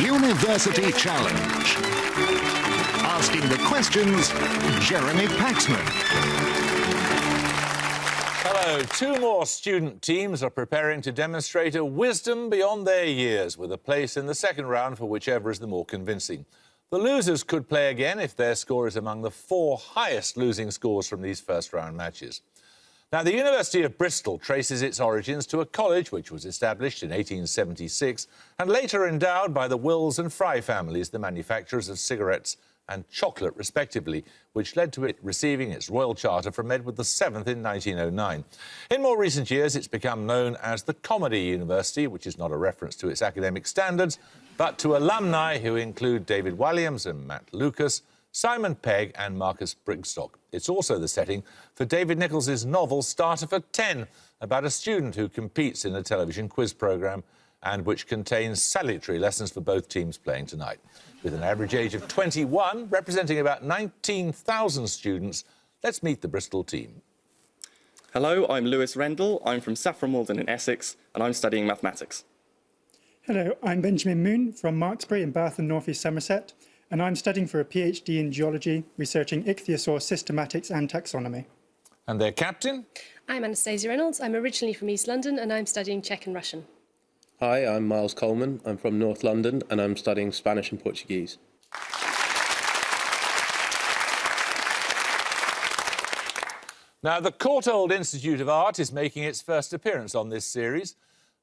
University Challenge. Asking the questions, Jeremy Paxman. Hello. Two more student teams are preparing to demonstrate a wisdom beyond their years, with a place in the second round for whichever is the more convincing. The losers could play again if their score is among the 4 highest losing scores from these first-round matches. Now, the University of Bristol traces its origins to a college which was established in 1876 and later endowed by the Wills and Fry families, the manufacturers of cigarettes and chocolate, respectively, which led to it receiving its royal charter from Edward VII in 1909. In more recent years, it's become known as the Comedy University, which is not a reference to its academic standards, but to alumni who include David Walliams and Matt Lucas, Simon Pegg and Marcus Brigstock. It's also the setting for David Nichols's novel Starter for 10, about a student who competes in a television quiz programme and which contains salutary lessons for both teams playing tonight. With an average age of 21, representing about 19,000 students, let's meet the Bristol team. Hello, I'm Lewis Rendell. I'm from Saffron Walden in Essex, and I'm studying mathematics. Hello, I'm Benjamin Moon from Marksbury in Bath and North East Somerset, and I'm studying for a PhD in geology, researching ichthyosaur systematics and taxonomy. And their captain? I'm Anastasia Reynolds. I'm originally from East London and I'm studying Czech and Russian. Hi, I'm Miles Coleman. I'm from North London and I'm studying Spanish and Portuguese. Now, the Courtauld Institute of Arts is making its first appearance on this series.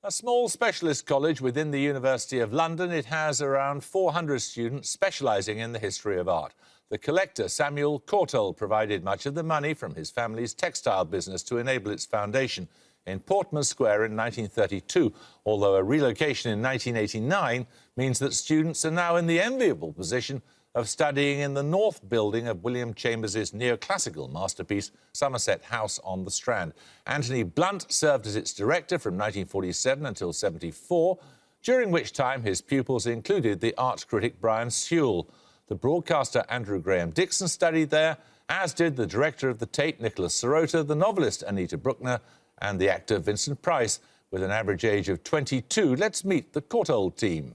A small specialist college within the University of London, it has around 400 students specialising in the history of art. The collector, Samuel Courtauld, provided much of the money from his family's textile business to enable its foundation in Portman Square in 1932, although a relocation in 1989 means that students are now in the enviable position of studying in the North Building of William Chambers's neoclassical masterpiece, Somerset House on the Strand. Anthony Blunt served as its director from 1947 until 1974, during which time his pupils included the art critic Brian Sewell. The broadcaster Andrew Graham Dixon studied there, as did the director of the Tate, Nicholas Sirota, the novelist Anita Bruckner, and the actor Vincent Price. With an average age of 22, let's meet the Courtauld team.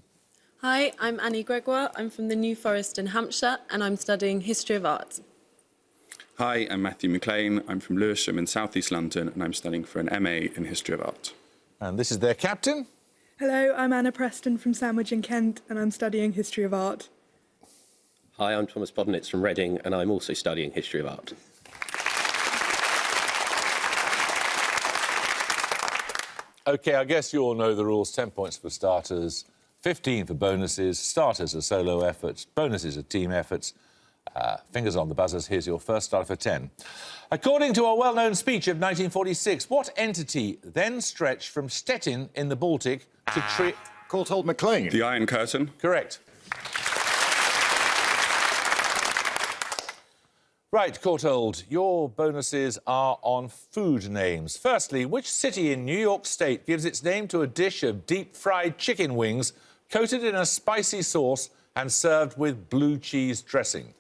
Hi, I'm Annie Gregoire. I'm from the New Forest in Hampshire and I'm studying History of Art. Hi, I'm Matthew McLean. I'm from Lewisham in South East London and I'm studying for an MA in History of Art. And this is their captain. Hello, I'm Anna Preston from Sandwich in Kent and I'm studying History of Art. Hi, I'm Thomas Podnitz from Reading and I'm also studying History of Art. OK, I guess you all know the rules. 10 points for starters, 15 for bonuses. Starters are solo efforts, bonuses are team efforts. Fingers on the buzzers, here's your first starter for 10. According to a well-known speech of 1946, what entity then stretched from Stettin in the Baltic to Courtauld MacLean. The Iron Curtain. Correct. Right, Courtauld, your bonuses are on food names. Firstly, which city in New York State gives its name to a dish of deep-fried chicken wings coated in a spicy sauce and served with blue cheese dressing?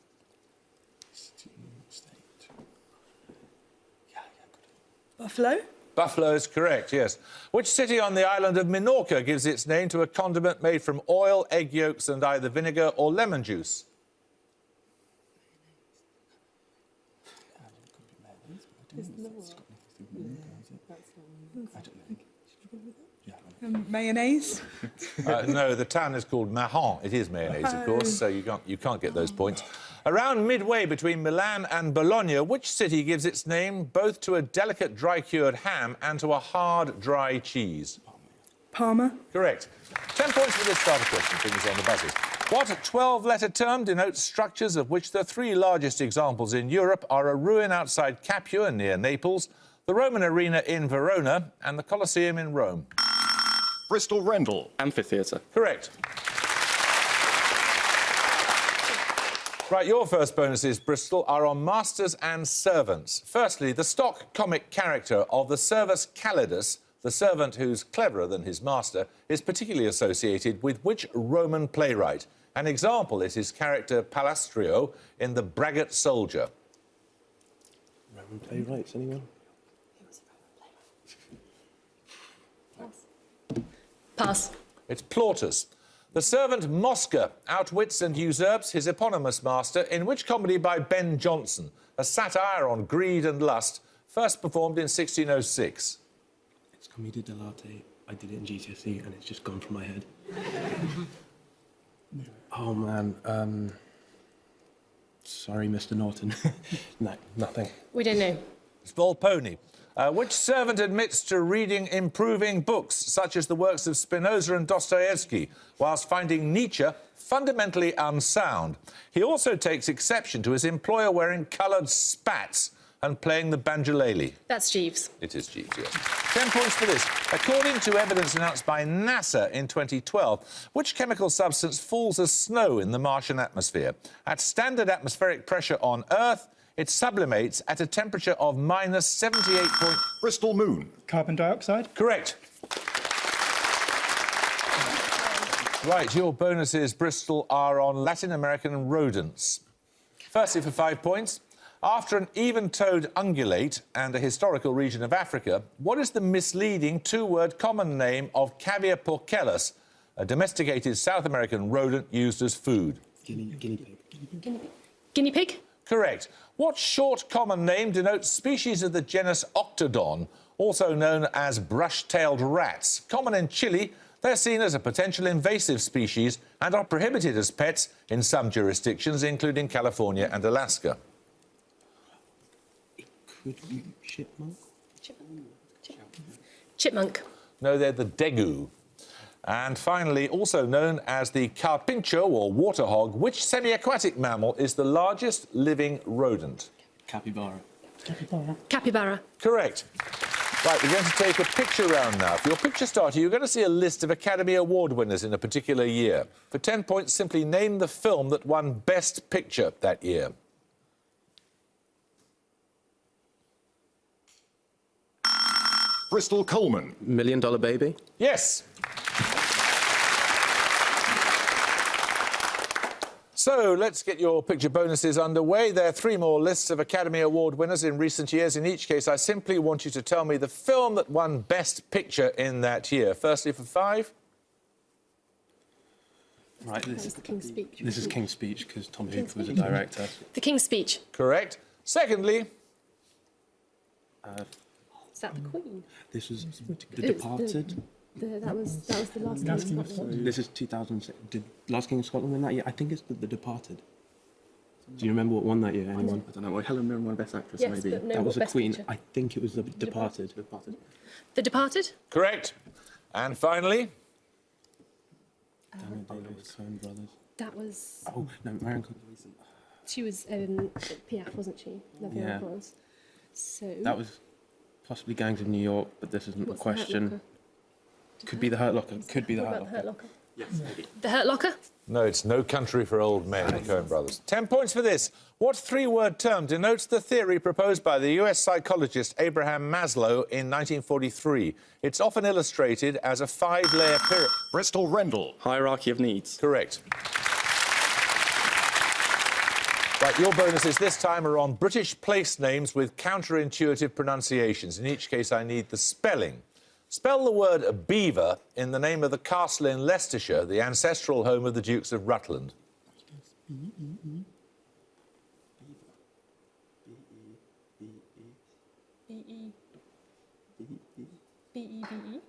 Buffalo? Buffalo is correct, yes. Which city on the island of Minorca gives its name to a condiment made from oil, egg yolks and either vinegar or lemon juice? Mayonnaise? No, the town is called Mahon. It is mayonnaise, of course, so you can't get those points. Around midway between Milan and Bologna, which city gives its name both to a delicate dry-cured ham and to a hard, dry cheese? Parma? Correct. 10 points for this starter question. Fingers on the buzzers. What 12-letter term denotes structures of which the 3 largest examples in Europe are a ruin outside Capua near Naples, the Roman arena in Verona and the Colosseum in Rome? Bristol Rendell. Amphitheatre. Correct. Right, your first bonuses, Bristol, are on masters and servants. Firstly, the stock comic character of the Servus Calidus, the servant who's cleverer than his master, is particularly associated with which Roman playwright? An example is his character Palastrio in The Braggart Soldier. Roman playwrights, anyone? Pass. It's Plautus. The servant Mosca outwits and usurps his eponymous master in which comedy by Ben Jonson, a satire on greed and lust, first performed in 1606? It's Commedia dell'arte. I did it in GCSE and it's just gone from my head. Oh, man. Sorry, Mr. Norton. No, nothing. We don't know. It's Volpone. Which servant admits to reading improving books, such as the works of Spinoza and Dostoevsky, whilst finding Nietzsche fundamentally unsound? He also takes exception to his employer wearing coloured spats and playing the banjolele. That's Jeeves. It is Jeeves, yes. 10 points for this. According to evidence announced by NASA in 2012, which chemical substance falls as snow in the Martian atmosphere? At standard atmospheric pressure on Earth, it sublimates at a temperature of minus 78. Bristol Moon. Carbon dioxide. Correct. Right, your bonuses, Bristol, are on Latin American rodents. Firstly, for 5 points. After an even-toed ungulate and a historical region of Africa, what is the misleading two-word common name of Cavia porcellus, a domesticated South American rodent used as food? Guinea pig. Guinea pig? Correct. What short common name denotes species of the genus Octodon, also known as brush-tailed rats? Common in Chile, they're seen as a potential invasive species and are prohibited as pets in some jurisdictions, including California and Alaska. Could be chipmunk? Chipmunk. No, they're the degu. And finally, also known as the carpincho or water hog, which semi-aquatic mammal is the largest living rodent? Capybara. Capybara. Correct. Right, we're going to take a picture round now. For your picture starter, you're going to see a list of Academy Award winners in a particular year. For 10 points, simply name the film that won Best Picture that year. Bristol Coleman. $1 Million Baby. Yes. So let's get your picture bonuses underway. There are 3 more lists of Academy Award winners in recent years. In each case, I simply want you to tell me the film that won Best Picture in that year. Firstly, for 5. Right, this is The King's Speech. This is King's Speech, because Tom Hanks was a director. The King's Speech. Correct. Secondly, Is that the Queen? This was The Departed. That was the last King of Scotland. This is 2006. Did Last King of Scotland win that year? I think it's The Departed. Do you remember what won that year, anyone? I don't know. Well, Helen Mirren won Best Actress, Yes, maybe. but no, That was what a Best Queen. Picture? I think it was The Departed. The Departed? correct. And finally, Daniel Day-Lewis, Coen Brothers. That was... Oh, no, Marion Cotillard. She was Piaf, wasn't she? Yeah. Was. So... That was possibly Gangs of New York, but this isn't the What's The Hurt question. Locker? Could be The Hurt Locker. Could be The What Hurt about The Locker. Hurt Locker? Yes, maybe. The Hurt Locker? no, it's No Country for Old Men, the Coen Brothers. 10 points for this. What 3-word term denotes the theory proposed by the US psychologist Abraham Maslow in 1943? It's often illustrated as a 5-layer pyramid. Bristol Rendell. Hierarchy of needs. Correct. Right, your bonuses this time are on British place names with counterintuitive pronunciations. In each case, I need the spelling. Spell the word beaver in the name of the castle in Leicestershire, the ancestral home of the Dukes of Rutland. B-E-V-E?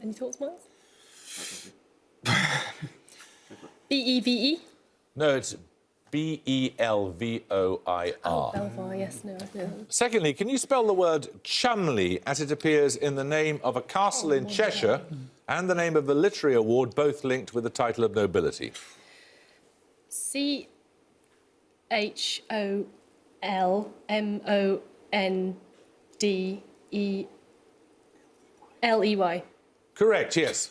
Any thoughts, Miles? B-E-V-E? No, it's B-E-L-V-O-I-R. Oh, Belvoir, yes, no, I know. Secondly, can you spell the word Chumley as it appears in the name of a castle in Cheshire and the name of a literary award, both linked with the title of nobility? C-H-O-L-M-O-N-D-E-L-E-Y. Correct, yes.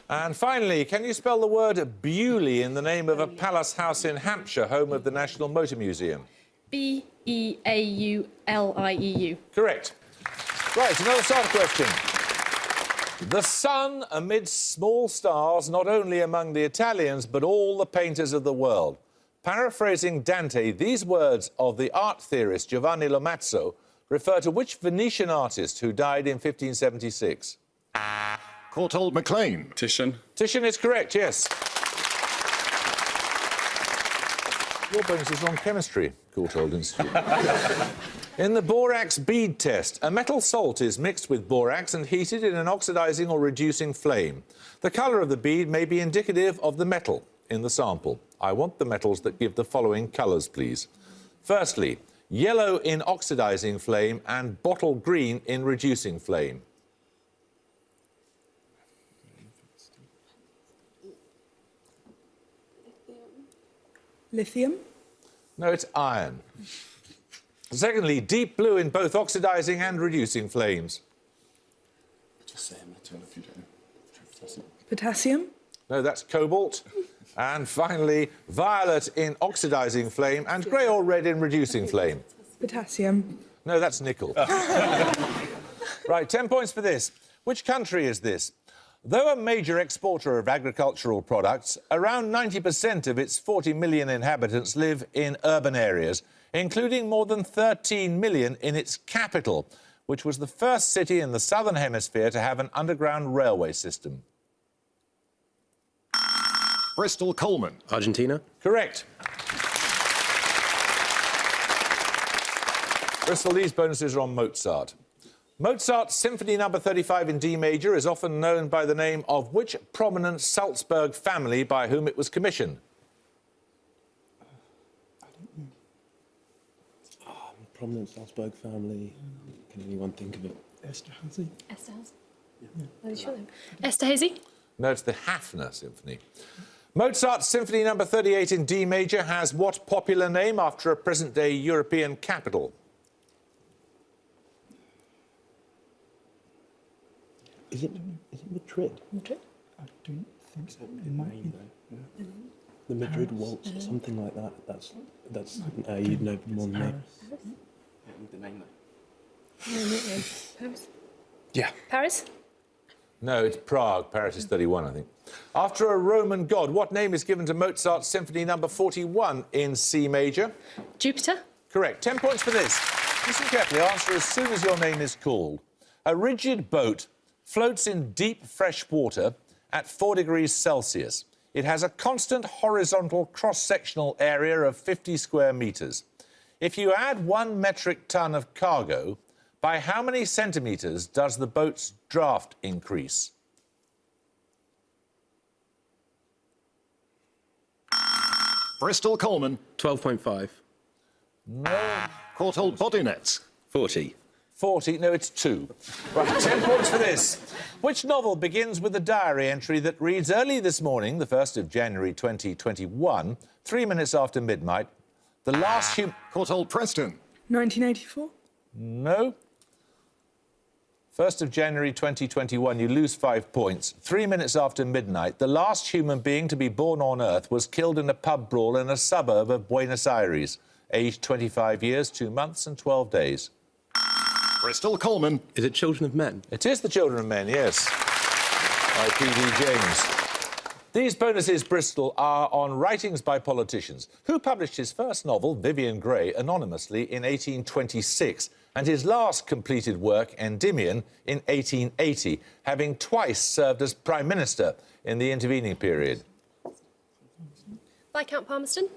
And finally, can you spell the word Bewley in the name of a palace house in Hampshire, home of the National Motor Museum? B-E-A-U-L-I-E-U. Correct. Right, another starter question. The sun amidst small stars, not only among the Italians, but all the painters of the world. Paraphrasing Dante, these words of the art theorist Giovanni Lomazzo refer to which Venetian artist who died in 1576? Courtauld MacLean. Titian. Titian is correct, yes. Your bonus is on chemistry, Courtauld Institute. In the borax bead test, a metal salt is mixed with borax and heated in an oxidising or reducing flame. The colour of the bead may be indicative of the metal in the sample. I want the metals that give the following colours, please. Firstly, yellow in oxidising flame and bottle green in reducing flame. Lithium. No, it's iron. Secondly, deep blue in both oxidising and reducing flames. Just say a metal if you don't know. Potassium. No, that's cobalt. And finally, violet in oxidising flame and grey or red in reducing flame. Potassium. No, that's nickel. Right, 10 points for this. Which country is this? Though a major exporter of agricultural products, around 90% of its 40 million inhabitants live in urban areas, including more than 13 million in its capital, which was the first city in the southern hemisphere to have an underground railway system. Bristol Coleman. Argentina. Correct. Bristol, these bonuses are on Mozart. Mozart's Symphony No. 35 in D major is often known by the name of which prominent Salzburg family by whom it was commissioned? Prominent Salzburg family. Can anyone think of it? Esterhazy. Esterhazy? Yeah. Are you sure? Esterhazy? No, it's the Hafner Symphony. Mozart's Symphony No. 38 in D major has what popular name after a present-day European capital? Is it Madrid? Madrid? I don't think so. It might be. The Madrid waltz or something like that. That's you'd know more than me. The name Paris? Yeah. Paris? No, it's Prague. Paris is 31, I think. After a Roman god, what name is given to Mozart's Symphony No. 41 in C major? Jupiter? Correct. 10 points for this. Listen carefully. Answer as soon as your name is called. A rigid boat floats in deep fresh water at 4 degrees Celsius. It has a constant horizontal cross-sectional area of 50 square metres. If you add 1 metric tonne of cargo, by how many centimetres does the boat's draft increase? Bristol Coleman. 12.5. No. Courtauld Body Nets. 40. 40. No, it's 2. Right, 10 points for this. Which novel begins with a diary entry that reads, early this morning, the 1st of January 2021, 3 minutes after midnight, the last Courtauld Preston. 1984. No. 1st of January 2021, you lose 5 points. 3 minutes after midnight, the last human being to be born on Earth was killed in a pub brawl in a suburb of Buenos Aires, aged 25 years, 2 months and 12 days. Bristol Coleman. Is it Children of Men? It is The Children of Men, yes. By P.D. James. These bonuses, Bristol, are on writings by politicians. Who published his first novel, Vivian Grey, anonymously in 1826, and his last completed work, Endymion, in 1880, having twice served as Prime Minister in the intervening period? Viscount Palmerston?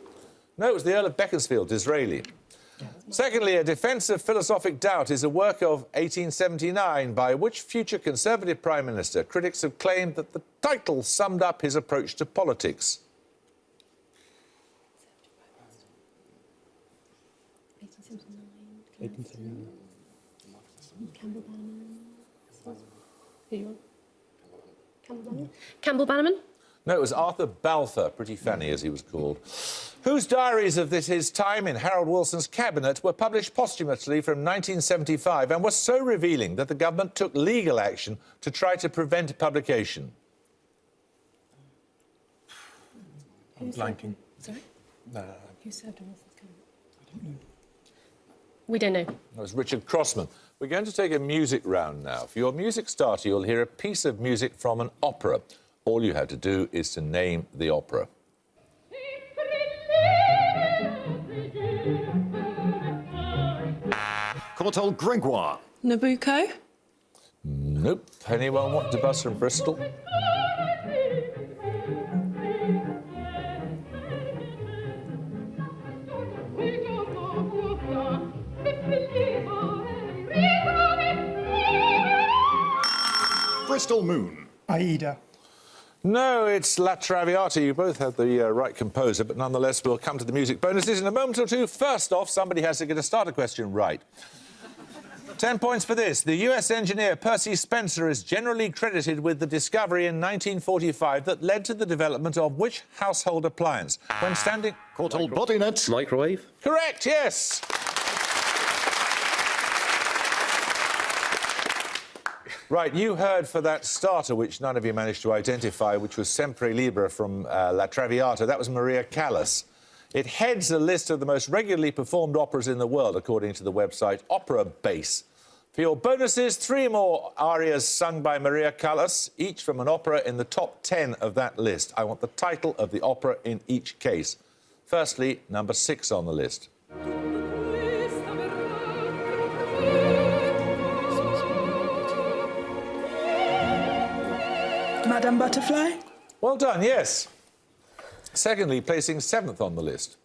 No, it was the Earl of Beaconsfield, Disraeli. Secondly, A Defence of Philosophic Doubt is a work of 1879 by which future Conservative Prime Minister? Critics have claimed that the title summed up his approach to politics. 1879. Campbell Bannerman? Who you want? Campbell Bannerman? Campbell Bannerman? No, it was Arthur Balfour, pretty fanny as he was called, whose diaries of his time in Harold Wilson's cabinet were published posthumously from 1975 and were so revealing that the government took legal action to try to prevent publication. I'm blanking. Sorry? No. Who served in Wilson's cabinet? I don't know. We don't know. That was Richard Crossman. We're going to take a music round now. For your music starter, you'll hear a piece of music from an opera. All you have to do is to name the opera. Courtauld Gregoire. Nabucco. Nope. Anyone want to buzz from Bristol? Bristol Moon. Aida. No, it's La Traviata. You both had the right composer, but nonetheless, we'll come to the music bonuses in a moment or two. First off, somebody has to get a starter question right. 10 points for this. The US engineer Percy Spencer is generally credited with the discovery in 1945 that led to the development of which household appliance? When standing... Courtauld body nets. Microwave? Correct, yes. Right, you heard for that starter, which none of you managed to identify, which was Sempre Libera from La Traviata. That was Maria Callas. It heads a list of the most regularly performed operas in the world, according to the website Opera Base. For your bonuses, 3 more arias sung by Maria Callas, each from an opera in the top 10 of that list. I want the title of the opera in each case. Firstly, number 6 on the list. Madame Butterfly? Well done, yes. Secondly, placing 7th on the list.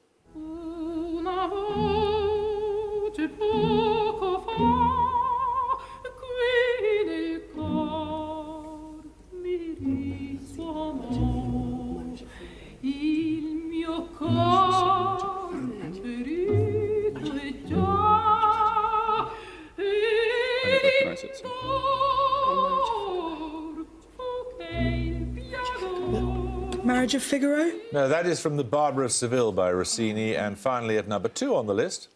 Marriage of Figaro? No, that is from the Barber of Seville by Rossini. And finally, at number 2 on the list.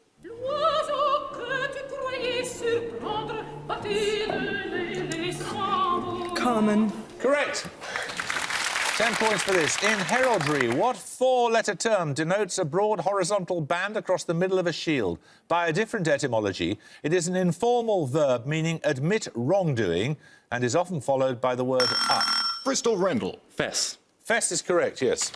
Carmen. Correct. 10 points for this. In heraldry, what 4-letter term denotes a broad horizontal band across the middle of a shield? By a different etymology, it is an informal verb meaning admit wrongdoing and is often followed by the word up. Bristol Rendell. Fess. Fest is correct, yes.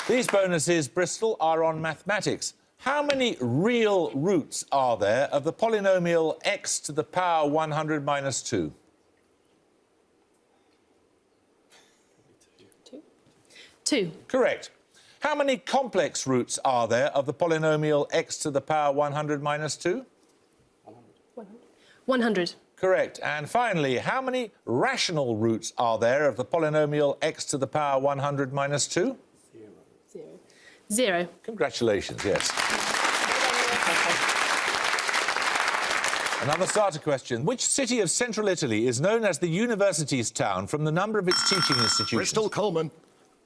These bonuses, Bristol, are on mathematics. How many real roots are there of the polynomial x to the power 100 minus 2? 2. Correct. How many complex roots are there of the polynomial x to the power 100 minus 2? 100. Correct. And finally, how many rational roots are there of the polynomial x to the power 100 minus 2? 0. Congratulations, yes. Another starter question. Which city of central Italy is known as the university's town from the number of its teaching institutions? Bristol Coleman.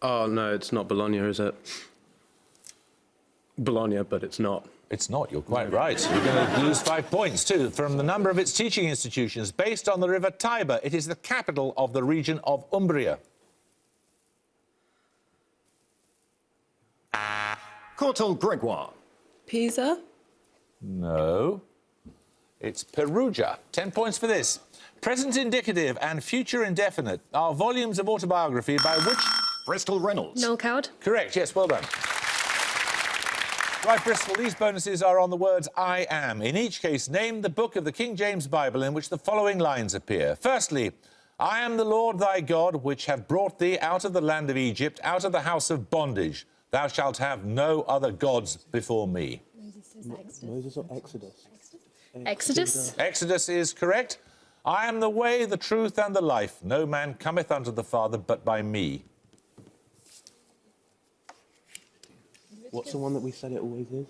Oh, no, it's not Bologna, is it? Bologna, but it's not. It's not, you're quite right. You're going to lose 5 points, too. From the number of its teaching institutions, based on the river Tiber, it is the capital of the region of Umbria. Courtauld Gregoire. Pisa? No. It's Perugia. 10 points for this. Present indicative and future indefinite are volumes of autobiography by which... Bristol Reynolds. Noel Coward. Correct, yes, well done. Right, Bristol, these bonuses are on the words I am. In each case, name the book of the King James Bible in which the following lines appear. Firstly, I am the Lord thy God, which have brought thee out of the land of Egypt, out of the house of bondage. Thou shalt have no other gods before me. Moses or Exodus? Exodus. Exodus is correct. I am the way, the truth, and the life. No man cometh unto the Father but by me. What's the one that we said it always is?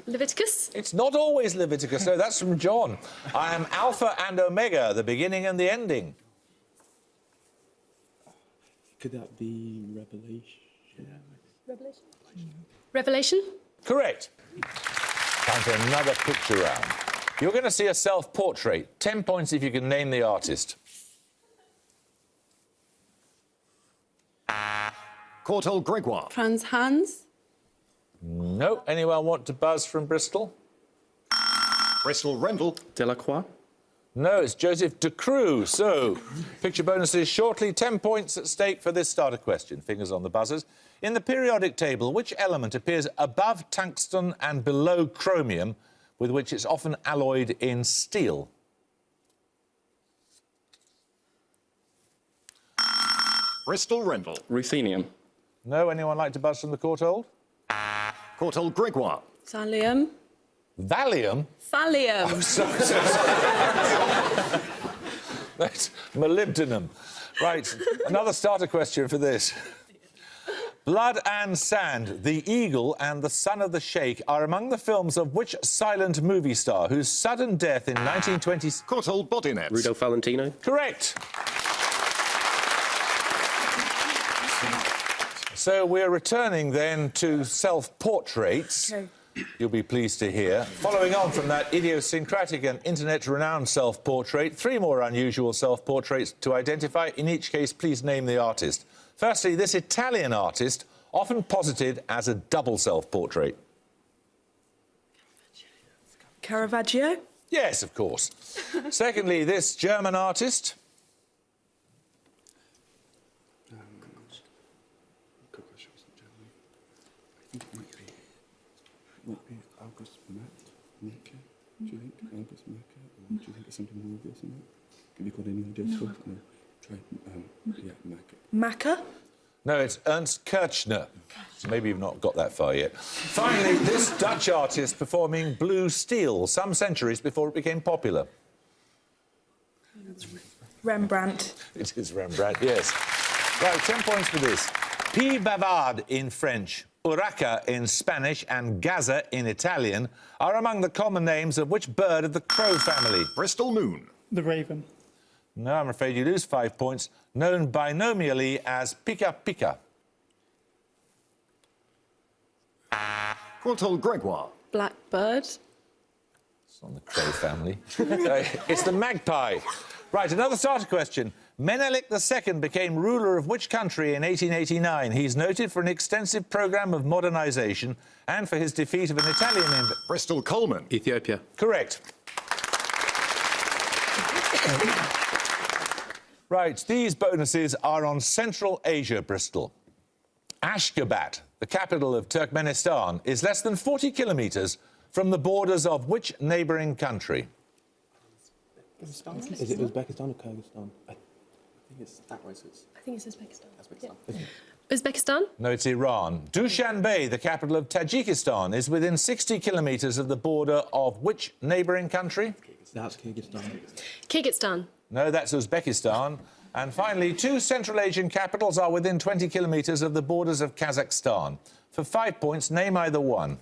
Leviticus. It's not always Leviticus, no, that's from John. I am Alpha and Omega, the beginning and the ending. Could that be Revelation? Revelation. Correct. Time for another picture round. You're going to see a self-portrait. 10 points if you can name the artist. Courtauld Gregoire. Franz Hans? No. Anyone want to buzz from Bristol? Bristol Rendell. Delacroix. No, it's Joseph de Croo. So, picture bonuses shortly. 10 points at stake for this starter question. Fingers on the buzzers. In the periodic table, which element appears above tungsten and below chromium, with which it's often alloyed in steel? Bristol Rendell. Ruthenium. No? Anyone like to buzz from the Courtauld? Courtauld Gregoire. Thallium. Valium? Thallium. That's molybdenum. Right, another starter question for this. Blood and Sand, The Eagle and The Son of the Sheikh are among the films of which silent movie star whose sudden death in 1920... Courtauld Bodinets. Rudolph Valentino. Correct. So we're returning then to self-portraits. Okay. You'll be pleased to hear. Following on from that idiosyncratic and internet-renowned self-portrait, 3 more unusual self-portraits to identify. In each case, please name the artist. Firstly, this Italian artist, often posited as a double self-portrait. Caravaggio. Yes, of course. Secondly, this German artist. Good question, wasn't Germany? I think it might be August Merker. Do you think August Merker? Or do you think it's something more obvious than that? Have you got any ideas for it? No. Try, yeah, Merker. Macker. No, it's Ernst Kirchner. So maybe you've not got that far yet. Finally, this Dutch artist performing blue steel some centuries before it became popular. Rembrandt. It is Rembrandt, yes. Right, 10 points for this. P. Bavard in French, Urraca in Spanish and Gaza in Italian are among the common names of which bird of the crow family? Bristol Moon. The raven. No, I'm afraid you lose 5 points. Known binomially as Pika Pika. Courtauld Gregoire. Blackbird. It's on the crow family. It's the magpie. Right, another starter question. Menelik II became ruler of which country in 1889? He's noted for an extensive programme of modernisation and for his defeat of an Italian... Bristol Coleman. Ethiopia. Correct. Right, these bonuses are on Central Asia, Bristol. Ashgabat, the capital of Turkmenistan, is less than 40 kilometres from the borders of which neighbouring country? Is it Uzbekistan or Kyrgyzstan? I think it's that way, so it's... I think it's Uzbekistan. Uzbekistan. Yeah. Uzbekistan? No, it's Iran. Dushanbe, the capital of Tajikistan, is within 60 kilometres of the border of which neighbouring country? That's Kyrgyzstan. Kyrgyzstan. No, that's Uzbekistan. And finally, 2 Central Asian capitals are within 20 kilometres of the borders of Kazakhstan. For 5 points, name either one.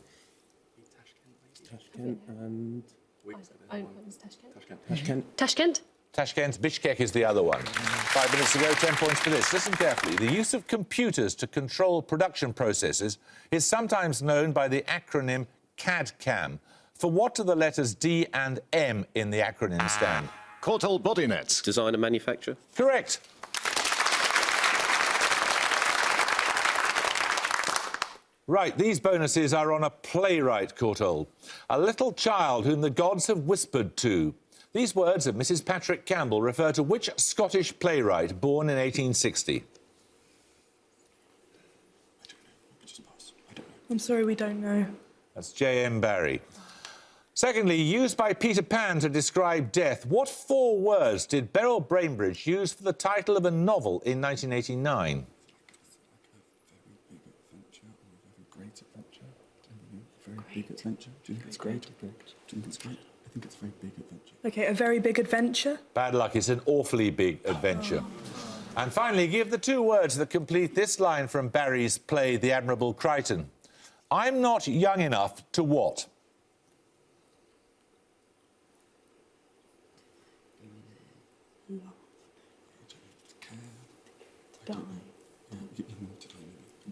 Tashkent and... Tashkent. Tashkent? Tashkent, Bishkek is the other one. 5 minutes to go, 10 points for this. Listen carefully. The use of computers to control production processes is sometimes known by the acronym CAD-CAM. For what do the letters D and M in the acronym stand? Courtauld Bodinets. Design and manufacture. Correct. Right, these bonuses are on a playwright, Courtauld. A little child whom the gods have whispered to. These words of Mrs. Patrick Campbell refer to which Scottish playwright born in 1860? I'm sorry, we don't know. That's J.M. Barrie. Secondly, used by Peter Pan to describe death, what 4 words did Beryl Bainbridge use for the title of a novel in 1989? Very big adventure. Do you think it's great or big? Do you think it's great? I think it's a very big adventure. Okay, a very big adventure. Bad luck, it's an awfully big adventure. And finally, give the 2 words that complete this line from Barry's play The Admirable Crichton. I'm not young enough to what?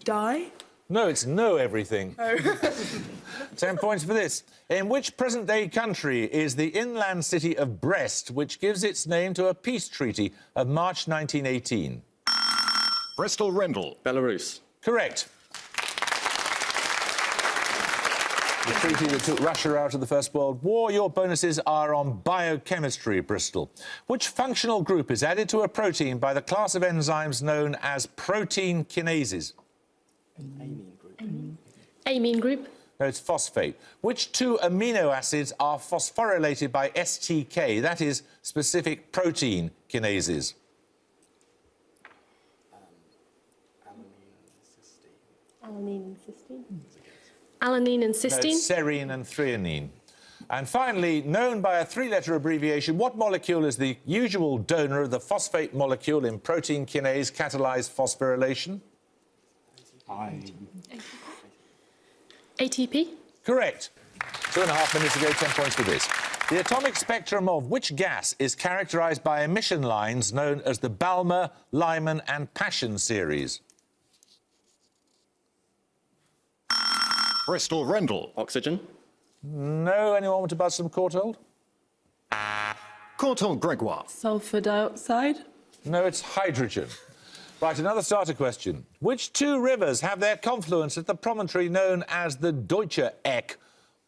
Die. No, it's know everything. Oh. 10 points for this. In which present-day country is the inland city of Brest, which gives its name to a peace treaty of March 1918? Bristol Rendell. Belarus. Correct. The treaty that took Russia out of the First World War. Your bonuses are on biochemistry, Bristol. Which functional group is added to a protein by the class of enzymes known as protein kinases? Amine group. No, it's phosphate. Which two amino acids are phosphorylated by STK, that is, specific protein kinases? Alanine and cysteine. Alanine and No, cysteine. it's serine and threonine. And finally, known by a three-letter abbreviation, what molecule is the usual donor of the phosphate molecule in protein kinase catalyzed phosphorylation? ATP. Correct. 2.5 minutes ago, 10 points for this. The atomic spectrum of which gas is characterised by emission lines known as the Balmer, Lyman and Paschen series? Bristol Rendell. Oxygen. No? Anyone want to buzz some Courtauld? Courtauld Gregoire. Sulfur dioxide. No, it's hydrogen. Right, another starter question. Which two rivers have their confluence at the promontory known as the Deutsche Eck,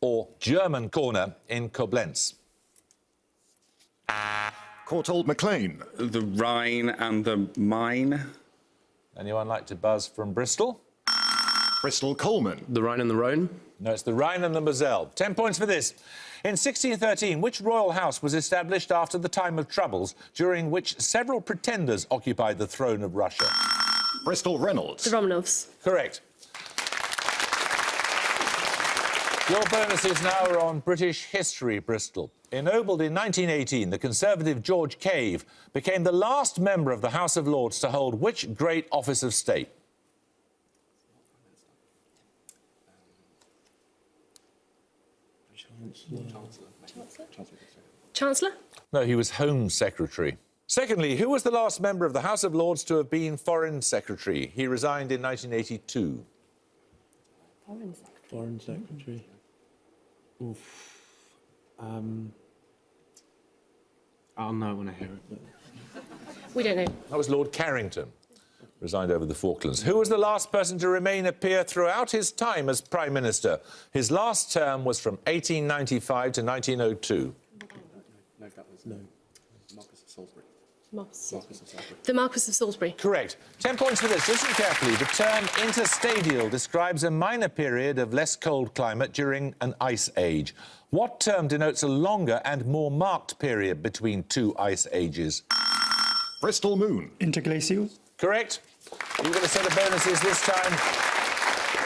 or German corner, in Koblenz? Courtauld MacLean. The Rhine and the Main. Anyone like to buzz from Bristol? Bristol Coleman. The Rhine and the Rhone. No, it's the Rhine and the Moselle. 10 points for this. In 1613, which royal house was established after the time of troubles, during which several pretenders occupied the throne of Russia? Bristol Reynolds. The Romanovs. Correct. Your bonuses now are on British history, Bristol. Ennobled in 1918, the Conservative George Cave became the last member of the House of Lords to hold which great office of state? Chancellor. No, he was Home Secretary. Secondly, who was the last member of the House of Lords to have been Foreign Secretary? He resigned in 1982. Foreign Secretary. Oof. I'll know when I hear it. But... We don't know. That was Lord Carrington. Resigned over the Falklands. Who was the last person to remain a peer throughout his time as Prime Minister? His last term was from 1895 to 1902. No, that was Marquess of Salisbury. The Marquess of Salisbury. Correct. 10 points for this. Listen carefully. The term interstadial describes a minor period of less cold climate during an ice age. What term denotes a longer and more marked period between two ice ages? Bristol Moon. Interglacial. Correct. You're going to set the bonuses this time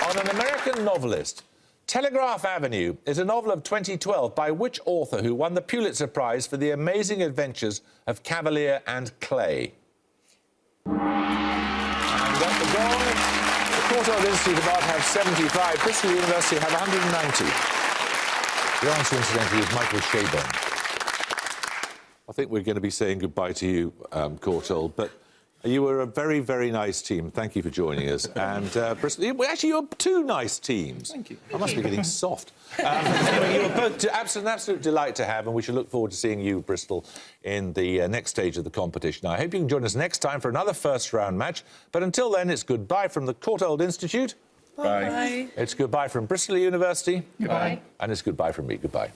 on an American novelist. Telegraph Avenue is a novel of 2012 by which author who won the Pulitzer Prize for the amazing adventures of Cavalier and Clay? And at the gong, the Courtauld Institute of Arts have 75, Bristol University have 190. The answer, incidentally, is Michael Shabon. I think we're going to be saying goodbye to you, Courtauld, but you were a very, very nice team. Thank you for joining us. And Bristol, actually, you're two nice teams. Thank you. I must be getting soft. Anyway, you were both an absolute delight to have, and we shall look forward to seeing you, Bristol, in the next stage of the competition. I hope you can join us next time for another first-round match. But until then, it's goodbye from the Courtauld Institute. Bye. It's goodbye from Bristol University. Goodbye. And it's goodbye from me. Goodbye.